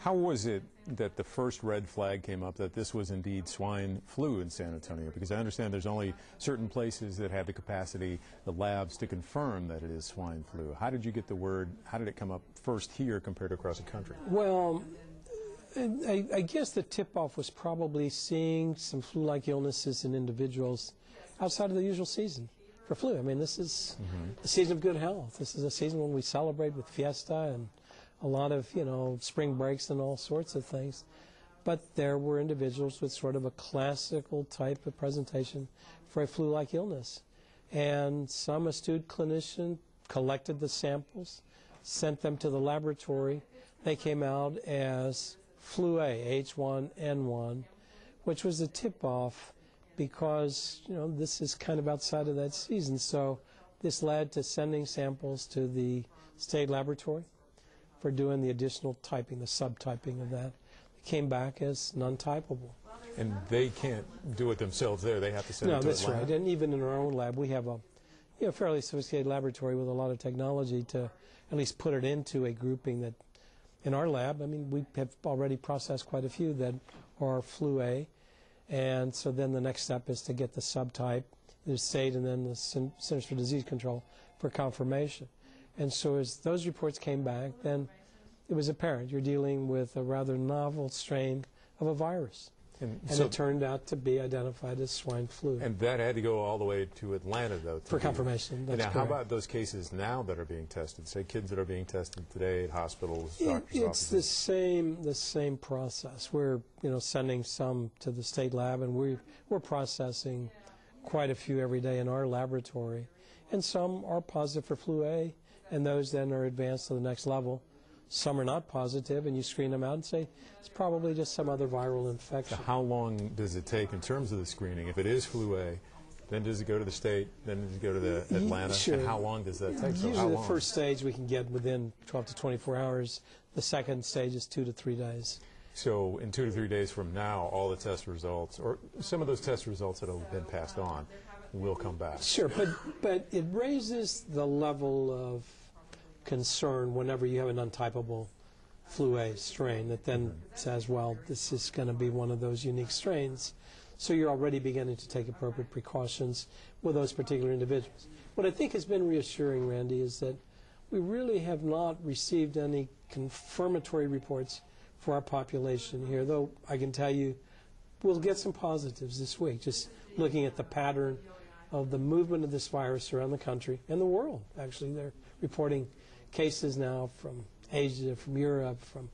How was it that the first red flag came up that this was indeed swine flu in San Antonio? Because I understand there's only certain places that have the capacity, the labs, to confirm that it is swine flu. How did you get the word? How did it come up first here compared to across the country? Well, I guess the tip-off was probably seeing some flu-like illnesses in individuals outside of the usual season for flu. I mean, this is a season of good health. This is a season when we celebrate with fiesta and a lot of, spring breaks and all sorts of things. But there were individuals with sort of a classical type of presentation for a flu-like illness. And some astute clinician collected the samples, sent them to the laboratory. They came out as flu A, H1N1, which was a tip-off because, this is kind of outside of that season. So this led to sending samples to the state laboratory for doing the additional typing, the subtyping of that. It came back as non-typable. And they can't do it themselves there. They have to send it to No, that's a lab. right. And even in our own lab, we have a fairly sophisticated laboratory with a lot of technology to at least put it into a grouping that, in our lab, we have already processed quite a few that are flu A. And so then the next step is to get the subtype, the state, and then the Centers for Disease Control for confirmation. And so as those reports came back, then it was apparent you're dealing with a rather novel strain of a virus. And so it turned out to be identified as swine flu. And that had to go all the way to Atlanta, though. For confirmation, that's correct. How about those cases now that are being tested? Say kids that are being tested today at hospitals, doctors' offices? It's the same process. We're sending some to the state lab, and we're processing quite a few every day in our laboratory. And some are positive for flu A, and those then are advanced to the next level. Some are not positive, and you screen them out and say it's probably just some other viral infection. So how long does it take in terms of the screening? If it is flu A, then does it go to the state, then does it go to the Atlanta? Sure. And how long does that take? Usually the first stage we can get within 12 to 24 hours. The second stage is 2 to 3 days. So in 2 to 3 days from now, all the test results, or some of those test results that have been passed on, will come back. Sure, but it raises the level of concern whenever you have an untypable flu A strain that then says, well, this is going to be one of those unique strains. So you're already beginning to take appropriate precautions with those particular individuals. What I think has been reassuring, Randy, is that we really have not received any confirmatory reports for our population here, though I can tell you we'll get some positives this week, just looking at the pattern of the movement of this virus around the country and the world. Actually, they're reporting cases now from Asia, from Europe, from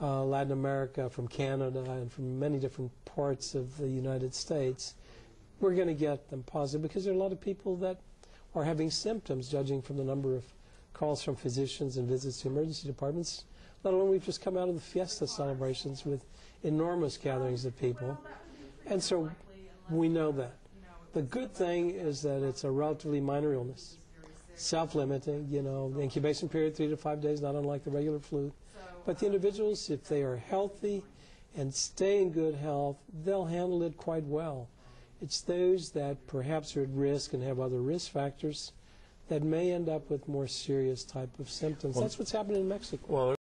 Latin America, from Canada, and from many different parts of the United States. We're going to get them positive because there are a lot of people that are having symptoms, judging from the number of calls from physicians and visits to emergency departments. Let alone we've just come out of the fiesta celebrations with enormous gatherings of people. And so we know that. The good thing is that it's a relatively minor illness. Self-limiting, the incubation period 3 to 5 days, not unlike the regular flu. But the individuals, if they are healthy and stay in good health, they'll handle it quite well. It's those that perhaps are at risk and have other risk factors that may end up with more serious type of symptoms. That's what's happening in Mexico. Well,